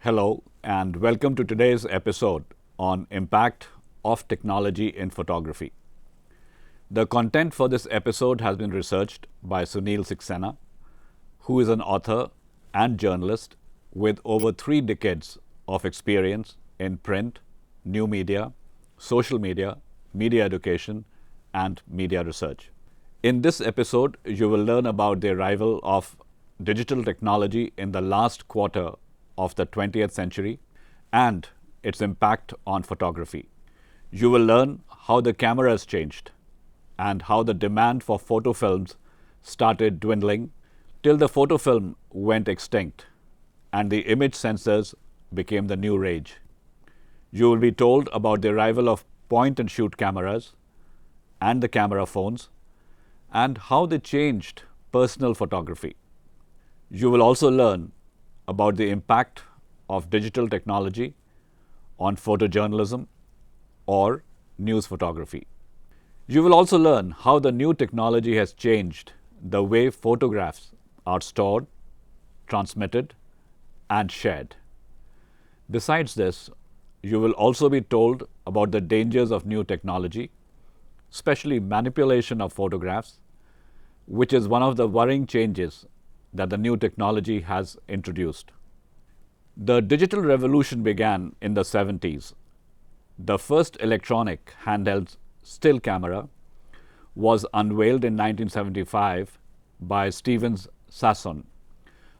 Hello, and welcome to today's episode on impact of technology in photography. The content for this episode has been researched by Sunil Saxena, who is an author and journalist with over 3 decades of experience in print, new media, social media, media education, and media research. In this episode, you will learn about the arrival of digital technology in the last quarter of the 20th century and its impact on photography. You will learn how the camera has changed and how the demand for photo films started dwindling till the photo film went extinct and the image sensors became the new rage. You will be told about the arrival of point and shoot cameras and the camera phones and how they changed personal photography. You will also learn about the impact of digital technology on photojournalism or news photography. You will also learn how the new technology has changed the way photographs are stored, transmitted, and shared. Besides this, you will also be told about the dangers of new technology, especially manipulation of photographs, which is one of the worrying changes that the new technology has introduced. The digital revolution began in the 70s. The first electronic handheld still camera was unveiled in 1975 by Steven Sasson,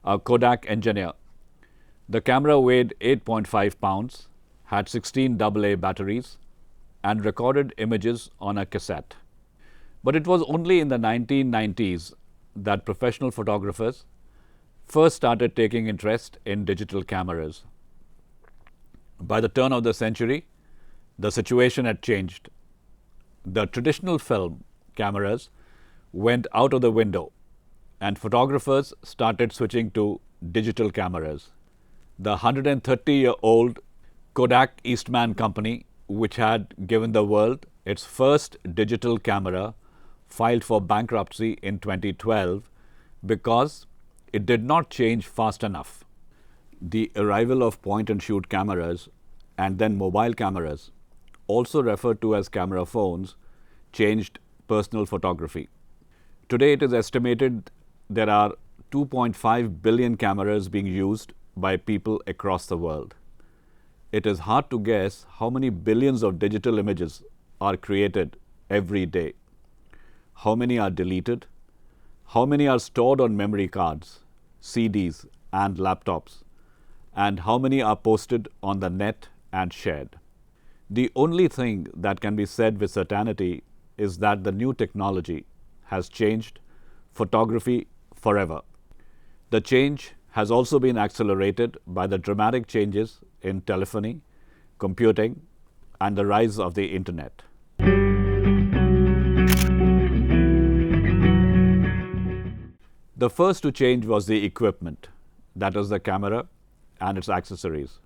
a Kodak engineer. The camera weighed 8.5 pounds, had 16 AA batteries, and recorded images on a cassette. But it was only in the 1990s that professional photographers first started taking interest in digital cameras. By the turn of the century, the situation had changed. The traditional film cameras went out of the window and photographers started switching to digital cameras. The 130-year-old Kodak Eastman company, which had given the world its first digital camera, filed for bankruptcy in 2012 because it did not change fast enough. The arrival of point-and-shoot cameras and then mobile cameras, also referred to as camera phones, changed personal photography. Today it is estimated there are 2.5 billion cameras being used by people across the world. It is hard to guess how many billions of digital images are created every day. How many are deleted? How many are stored on memory cards, CDs, and laptops? And how many are posted on the net and shared? The only thing that can be said with certainty is that the new technology has changed photography forever. The change has also been accelerated by the dramatic changes in telephony, computing, and the rise of the internet. The first to change was the equipment, that is the camera and its accessories.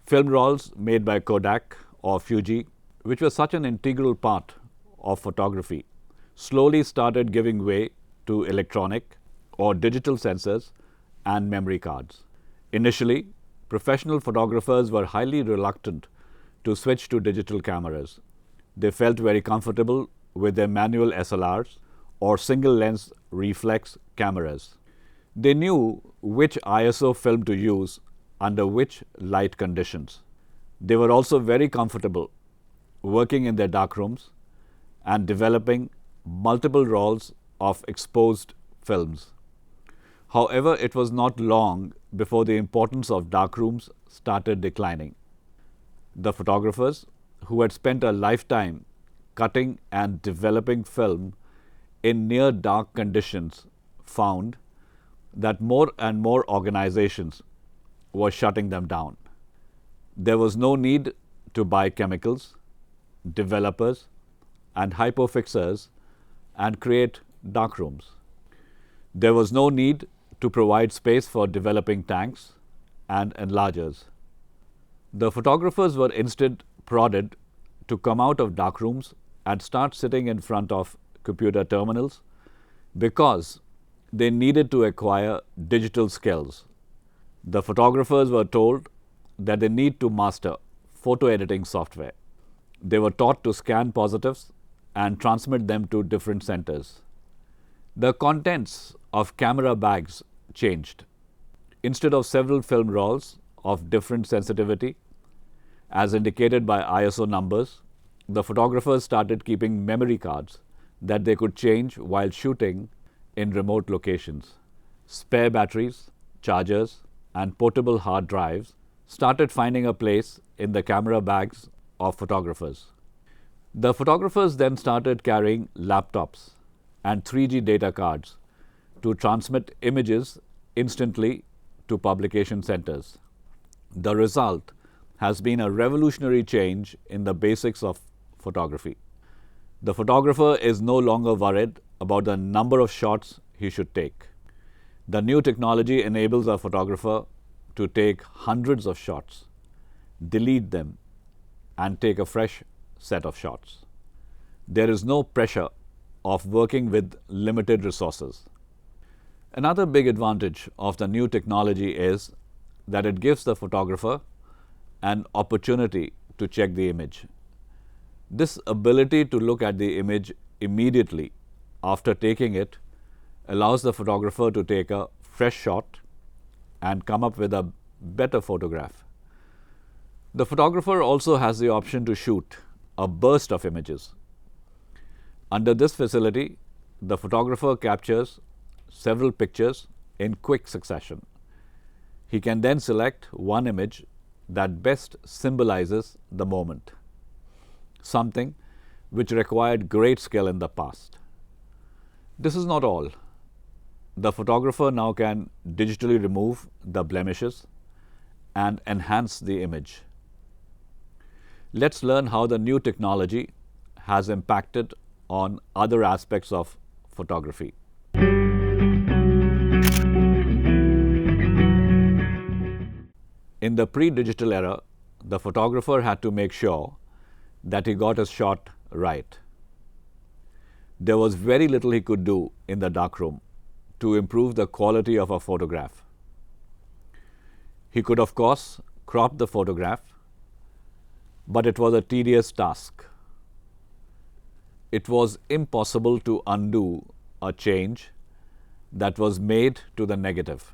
Film rolls made by Kodak or Fuji, which were such an integral part of photography, slowly started giving way to electronic or digital sensors and memory cards. Initially, professional photographers were highly reluctant to switch to digital cameras. They felt very comfortable with their manual SLRs or single-lens reflex cameras. They knew which ISO film to use under which light conditions. They were also very comfortable working in their darkrooms and developing multiple rolls of exposed films. However, it was not long before the importance of darkrooms started declining. The photographers who had spent a lifetime cutting and developing film in near dark conditions found that more and more organizations were shutting them down. There was no need to buy chemicals, developers, and hypofixers and create darkrooms. There was no need to provide space for developing tanks and enlargers. The photographers were instead prodded to come out of darkrooms and start sitting in front of computer terminals because they needed to acquire digital skills. The photographers were told that they need to master photo editing software. They were taught to scan positives and transmit them to different centers. The contents of camera bags changed. Instead of several film rolls of different sensitivity, as indicated by ISO numbers, the photographers started keeping memory cards that they could change while shooting in remote locations. Spare batteries, chargers, and portable hard drives started finding a place in the camera bags of photographers. The photographers then started carrying laptops and 3G data cards to transmit images instantly to publication centers. The result has been a revolutionary change in the basics of photography. The photographer is no longer worried about the number of shots he should take. The new technology enables a photographer to take hundreds of shots, delete them, and take a fresh set of shots. There is no pressure of working with limited resources. Another big advantage of the new technology is that it gives the photographer an opportunity to check the image. This ability to look at the image immediately after taking it allows the photographer to take a fresh shot and come up with a better photograph. The photographer also has the option to shoot a burst of images. Under this facility, the photographer captures several pictures in quick succession. He can then select one image that best symbolizes the moment, something which required great skill in the past. This is not all. The photographer now can digitally remove the blemishes and enhance the image. Let's learn how the new technology has impacted on other aspects of photography. In the pre-digital era, the photographer had to make sure that he got his shot right. There was very little he could do in the darkroom to improve the quality of a photograph. He could, of course, crop the photograph, but it was a tedious task. It was impossible to undo a change that was made to the negative.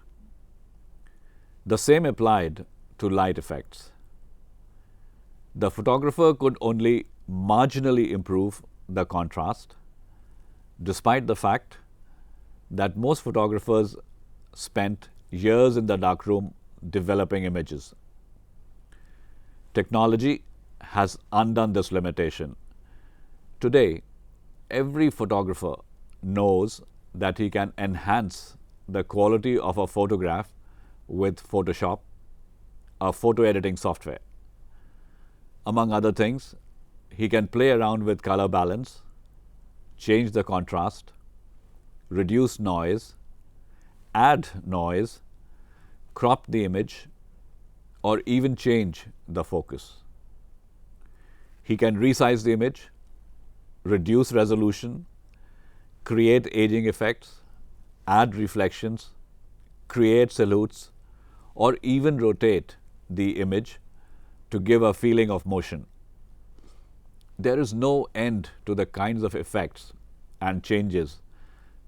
The same applied to light effects. The photographer could only marginally improve the contrast, despite the fact that most photographers spent years in the darkroom developing images. Technology has undone this limitation. Today, every photographer knows that he can enhance the quality of a photograph with Photoshop, a photo editing software. Among other things, he can play around with color balance, change the contrast, reduce noise, add noise, crop the image, or even change the focus. He can resize the image, reduce resolution, create aging effects, add reflections, create silhouettes, or even rotate the image to give a feeling of motion. There is no end to the kinds of effects and changes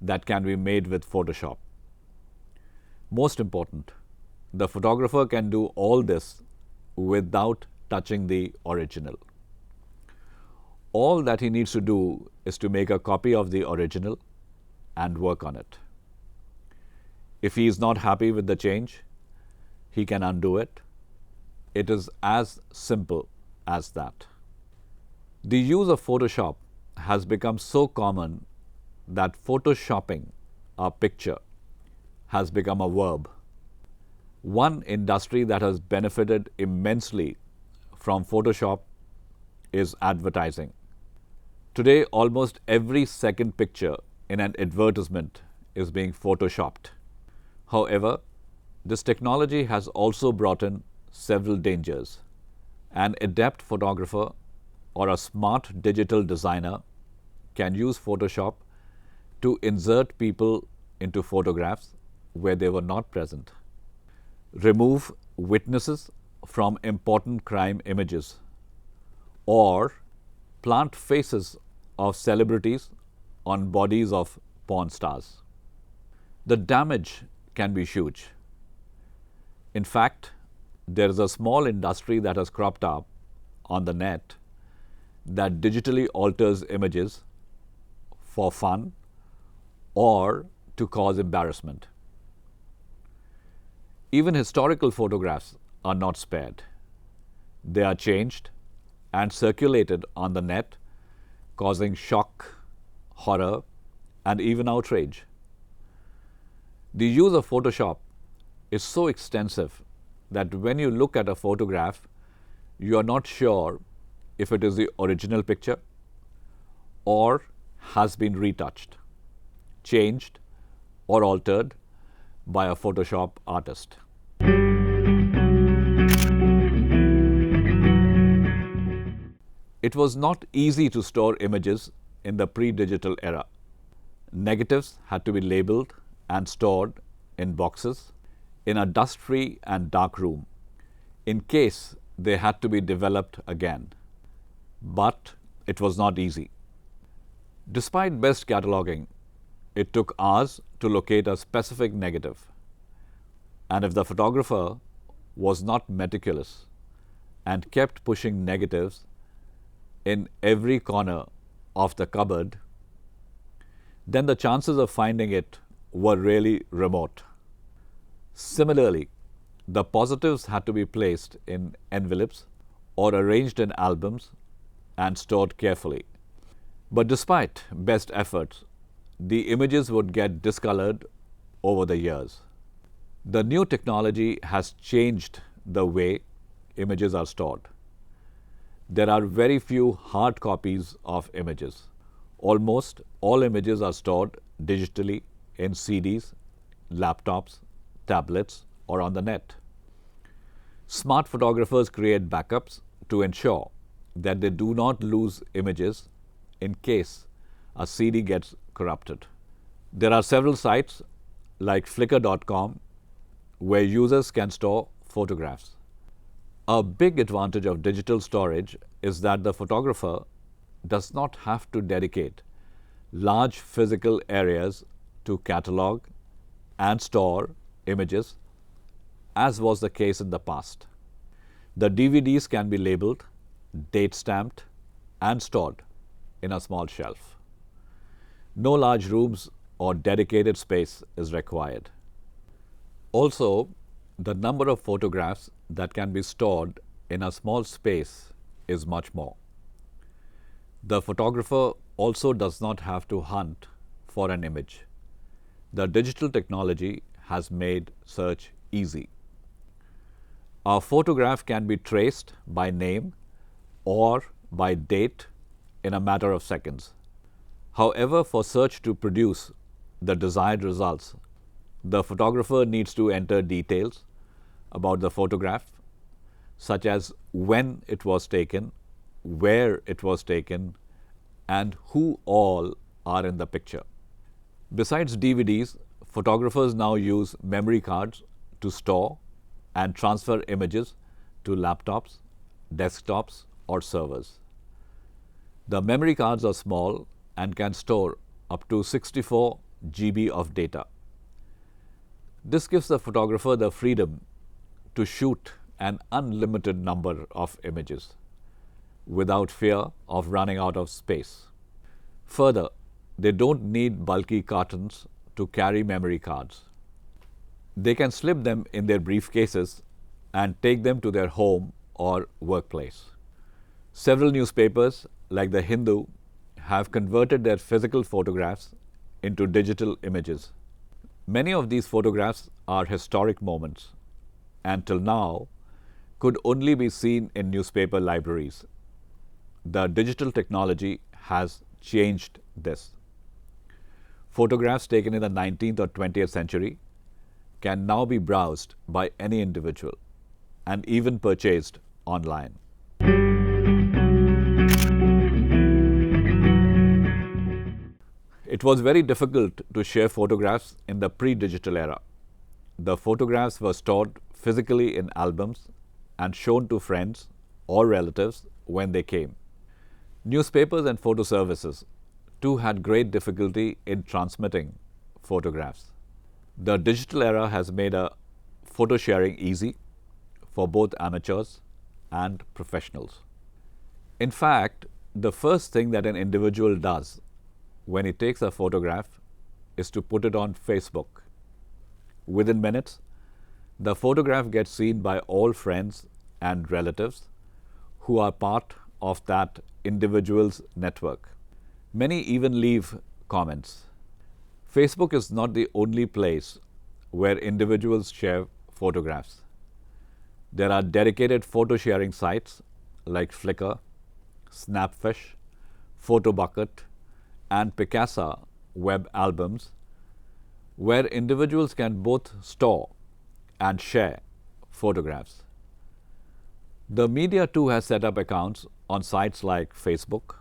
that can be made with Photoshop. Most important, the photographer can do all this without touching the original. All that he needs to do is to make a copy of the original and work on it. If he is not happy with the change, he can undo it. It is as simple as that. The use of Photoshop has become so common that photoshopping a picture has become a verb. One industry that has benefited immensely from Photoshop is advertising. Today, almost every second picture in an advertisement is being photoshopped. However, this technology has also brought in several dangers. An adept photographer or a smart digital designer can use Photoshop to insert people into photographs where they were not present, remove witnesses from important crime images or plant faces of celebrities on bodies of porn stars. The damage can be huge. In fact, there is a small industry that has cropped up on the net that digitally alters images for fun or to cause embarrassment. Even historical photographs are not spared. They are changed and circulated on the net, causing shock, horror, and even outrage. The use of Photoshop is so extensive that when you look at a photograph, you are not sure if it is the original picture or has been retouched, changed, or altered by a Photoshop artist. It was not easy to store images in the pre-digital era. Negatives had to be labeled and stored in boxes in a dust-free and dark room in case they had to be developed again. But it was not easy. Despite best cataloging, it took hours to locate a specific negative. And if the photographer was not meticulous and kept pushing negatives in every corner of the cupboard, then the chances of finding it were really remote. Similarly, the positives had to be placed in envelopes or arranged in albums and stored carefully. But despite best efforts, the images would get discolored over the years. The new technology has changed the way images are stored. There are very few hard copies of images. Almost all images are stored digitally in CDs, laptops, tablets, or on the net. Smart photographers create backups to ensure that they do not lose images in case a CD gets corrupted. There are several sites like Flickr.com where users can store photographs. A big advantage of digital storage is that the photographer does not have to dedicate large physical areas to catalog and store images, as was the case in the past. The DVDs can be labeled, date-stamped, and stored in a small shelf. No large rooms or dedicated space is required. Also, the number of photographs that can be stored in a small space is much more. The photographer also does not have to hunt for an image. The digital technology has made search easy. A photograph can be traced by name or by date in a matter of seconds. However, for search to produce the desired results, the photographer needs to enter details about the photograph, such as when it was taken, where it was taken, and who all are in the picture. Besides DVDs, photographers now use memory cards to store and transfer images to laptops, desktops, or servers. The memory cards are small and can store up to 64 GB of data. This gives the photographer the freedom to shoot an unlimited number of images without fear of running out of space. Further, they don't need bulky cartons to carry memory cards. They can slip them in their briefcases and take them to their home or workplace. Several newspapers, like the Hindu, have converted their physical photographs into digital images. Many of these photographs are historic moments and till now could only be seen in newspaper libraries. The digital technology has changed this. Photographs taken in the 19th or 20th century can now be browsed by any individual and even purchased online. It was very difficult to share photographs in the pre-digital era. The photographs were stored physically in albums and shown to friends or relatives when they came. Newspapers and photo services too had great difficulty in transmitting photographs. The digital era has made a photo sharing easy for both amateurs and professionals. In fact, the first thing that an individual does when he takes a photograph is to put it on Facebook. Within minutes, the photograph gets seen by all friends and relatives who are part of that individual's network. Many even leave comments. Facebook is not the only place where individuals share photographs. There are dedicated photo sharing sites like Flickr, Snapfish, Photobucket, and Picasa web albums where individuals can both store and share photographs. The media too has set up accounts on sites like Facebook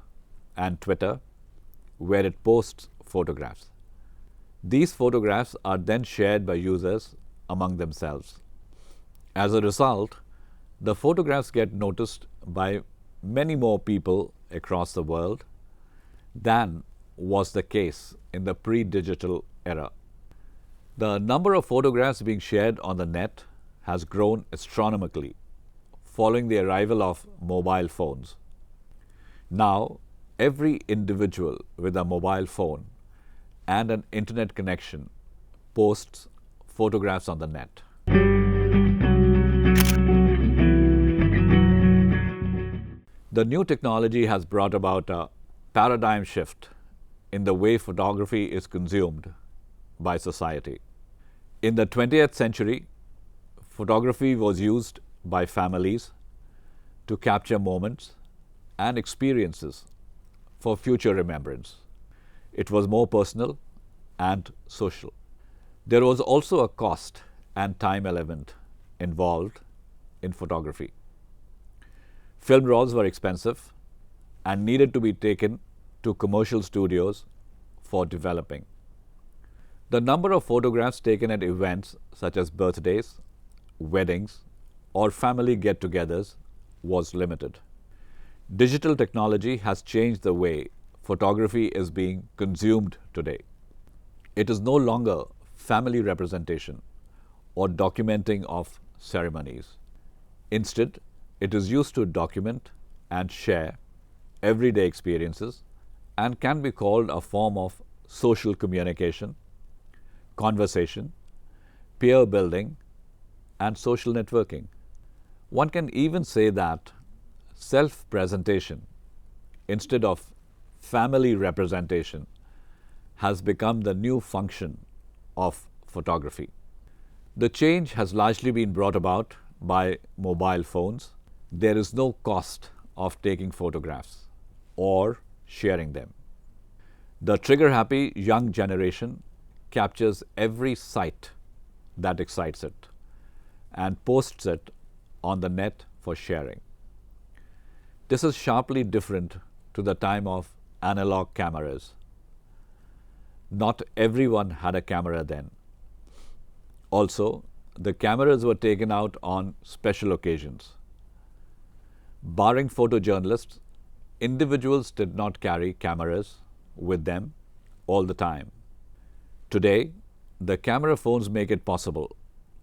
and Twitter where it posts photographs. These photographs are then shared by users among themselves. As a result, the photographs get noticed by many more people across the world than was the case in the pre-digital era. The number of photographs being shared on the net has grown astronomically following the arrival of mobile phones. Now, every individual with a mobile phone and an internet connection posts photographs on the net. The new technology has brought about a paradigm shift in the way photography is consumed by society. In the 20th century, photography was used by families to capture moments and experiences for future remembrance. It was more personal and social. There was also a cost and time element involved in photography. Film rolls were expensive and needed to be taken to commercial studios for developing. The number of photographs taken at events such as birthdays, weddings, or family get-togethers was limited. Digital technology has changed the way photography is being consumed today. It is no longer family representation or documenting of ceremonies. Instead, it is used to document and share everyday experiences and can be called a form of social communication, conversation, peer building, and social networking. One can even say that self-presentation instead of family representation has become the new function of photography. The change has largely been brought about by mobile phones. There is no cost of taking photographs or sharing them. The trigger-happy young generation captures every sight that excites it and posts it on the net for sharing. This is sharply different to the time of analog cameras. Not everyone had a camera then. Also, the cameras were taken out on special occasions. Barring photojournalists, individuals did not carry cameras with them all the time. Today, the camera phones make it possible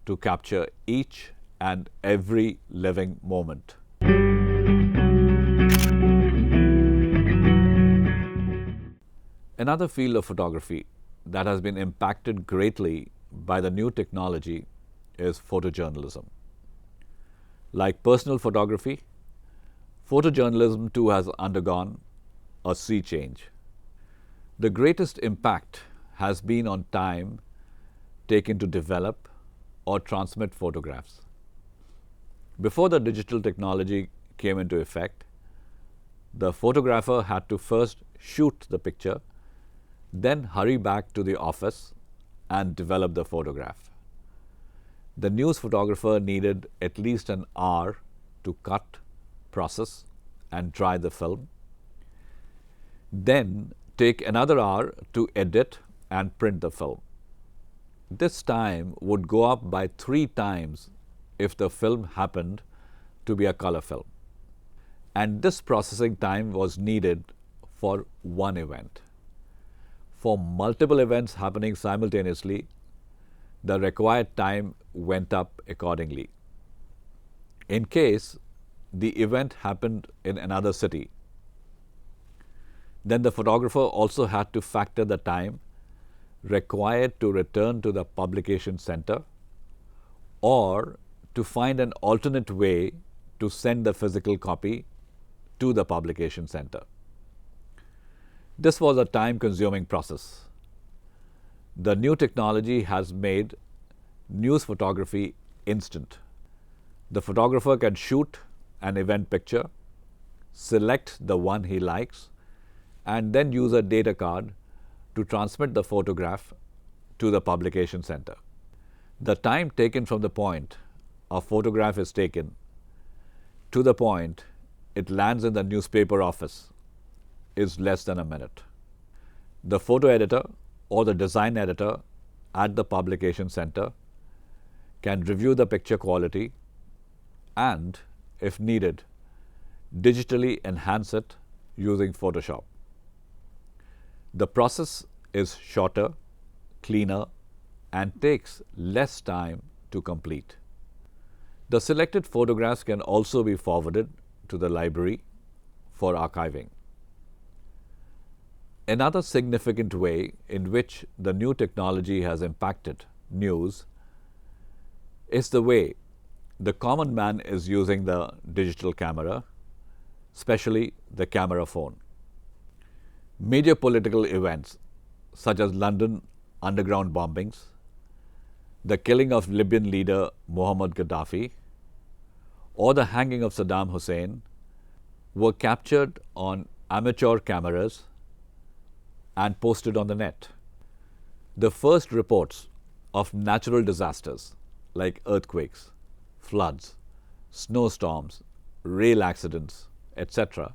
to capture each and every living moment. Another field of photography that has been impacted greatly by the new technology is photojournalism. Like personal photography, photojournalism too has undergone a sea change. The greatest impact has been on time taken to develop or transmit photographs. Before the digital technology came into effect, the photographer had to first shoot the picture, then hurry back to the office and develop the photograph. The news photographer needed at least an hour to cut, process, and dry the film, then take another hour to edit and print the film. This time would go up by 3 times if the film happened to be a color film. And this processing time was needed for one event. For multiple events happening simultaneously, the required time went up accordingly. In case the event happened in another city, then the photographer also had to factor the time required to return to the publication center or to find an alternate way to send the physical copy to the publication center. This was a time-consuming process. The new technology has made news photography instant. The photographer can shoot an event picture, select the one he likes, and then use a data card to transmit the photograph to the publication center. The time taken from the point a photograph is taken to the point it lands in the newspaper office is less than a minute. The photo editor or the design editor at the publication center can review the picture quality and, if needed, digitally enhance it using Photoshop. The process is shorter, cleaner, and takes less time to complete. The selected photographs can also be forwarded to the library for archiving. Another significant way in which the new technology has impacted news is the way the common man is using the digital camera, especially the camera phone. Major political events such as London underground bombings, the killing of Libyan leader Muammar Gaddafi, or the hanging of Saddam Hussein were captured on amateur cameras and posted on the net. The first reports of natural disasters like earthquakes, floods, snowstorms, rail accidents, etc.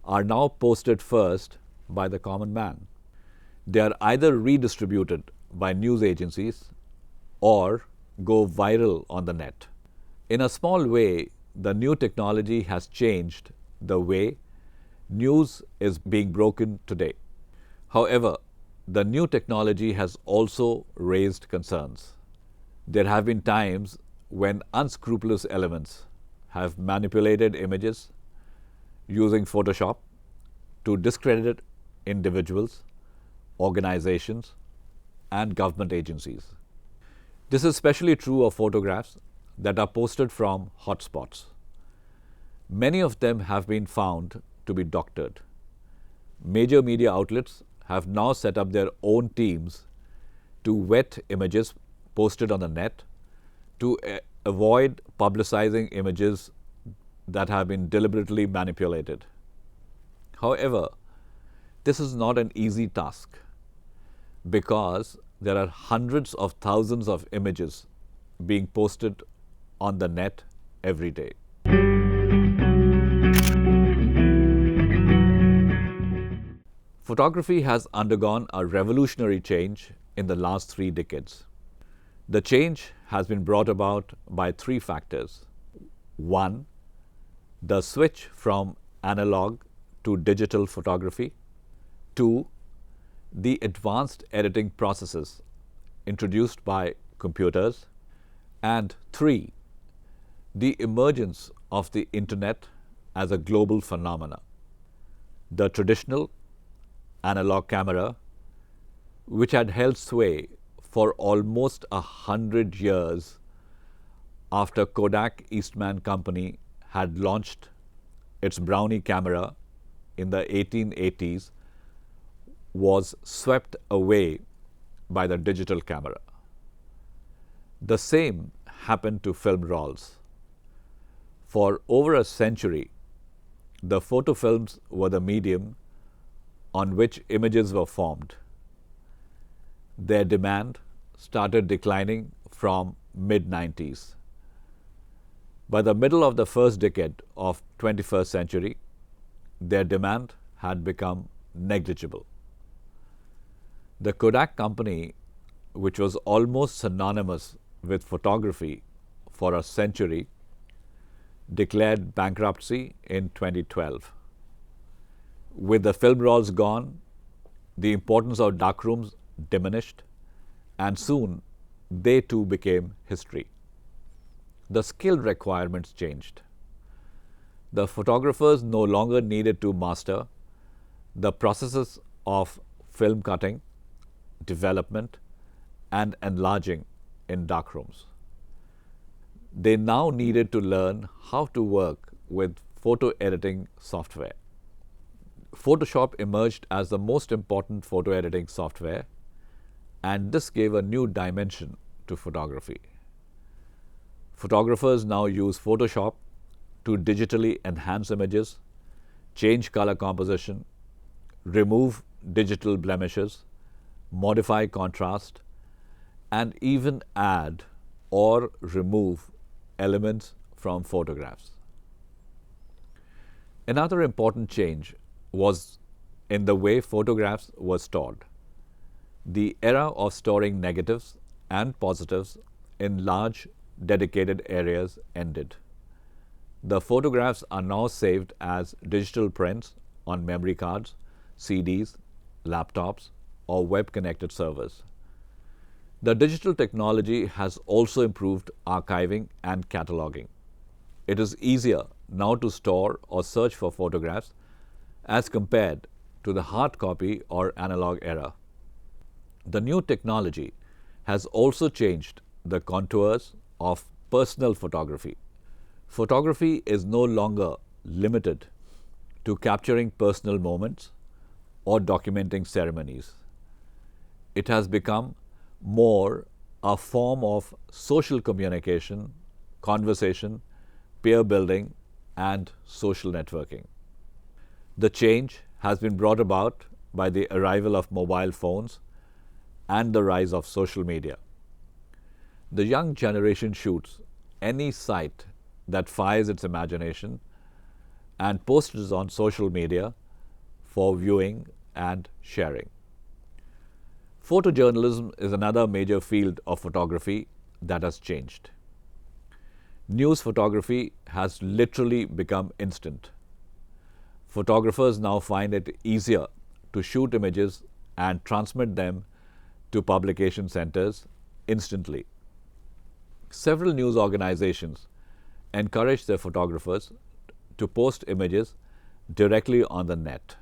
are now posted first by the common man. They are either redistributed by news agencies or go viral on the net. In a small way, the new technology has changed the way news is being broken today. However, the new technology has also raised concerns. There have been times when unscrupulous elements have manipulated images using Photoshop to discredit individuals, organizations, and government agencies. This is especially true of photographs that are posted from hotspots. Many of them have been found to be doctored. Major media outlets have now set up their own teams to vet images posted on the net to avoid publicizing images that have been deliberately manipulated. However, this is not an easy task because there are hundreds of thousands of images being posted on the net every day. Photography has undergone a revolutionary change in the last 3 decades. The change has been brought about by 3 factors. 1, the switch from analog to digital photography. 2, the advanced editing processes introduced by computers. And 3, the emergence of the internet as a global phenomena. The traditional analog camera, which had held sway for almost 100 years after Kodak Eastman Company had launched its Brownie camera in the 1880s, was swept away by the digital camera. The same happened to film rolls. For over a century, the photo films were the medium on which images were formed. Their demand started declining from mid-90s. By the middle of the first decade of 21st century, their demand had become negligible. The Kodak company, which was almost synonymous with photography for a century, declared bankruptcy in 2012. With the film rolls gone, the importance of darkrooms diminished, and soon they too became history. The skill requirements changed. The photographers no longer needed to master the processes of film cutting, development, and enlarging in darkrooms. They now needed to learn how to work with photo editing software. Photoshop emerged as the most important photo editing software, and this gave a new dimension to photography. Photographers now use Photoshop to digitally enhance images, change color composition, remove digital blemishes, modify contrast, and even add or remove elements from photographs. Another important change was in the way photographs were stored. The era of storing negatives and positives in large dedicated areas ended. The photographs are now saved as digital prints on memory cards, CDs, laptops, or web-connected servers. The digital technology has also improved archiving and cataloging. It is easier now to store or search for photographs as compared to the hard copy or analog era. The new technology has also changed the contours of personal photography. Photography is no longer limited to capturing personal moments or documenting ceremonies. It has become more a form of social communication, conversation, peer building, and social networking. The change has been brought about by the arrival of mobile phones and the rise of social media. The young generation shoots any sight that fires its imagination and posts it on social media for viewing and sharing. Photojournalism is another major field of photography that has changed. News photography has literally become instant. Photographers now find it easier to shoot images and transmit them to publication centers instantly. Several news organizations encourage their photographers to post images directly on the net.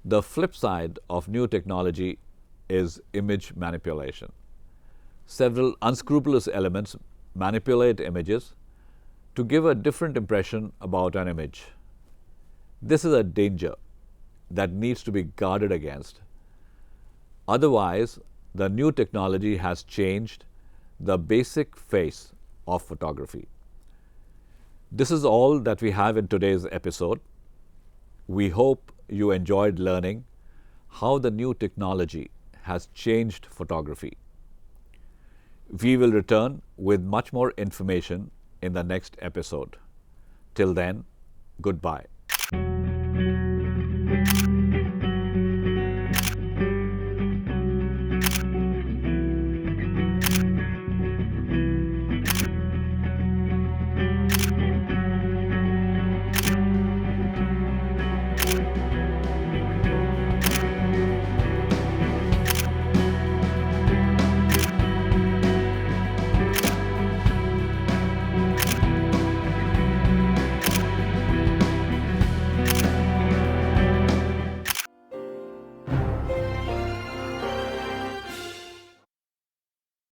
The flip side of new technology is image manipulation. Several unscrupulous elements manipulate images to give a different impression about an image. This is a danger that needs to be guarded against. Otherwise, the new technology has changed the basic face of photography. This is all that we have in today's episode. We hope you enjoyed learning how the new technology has changed photography. We will return with much more information in the next episode. Till then, goodbye.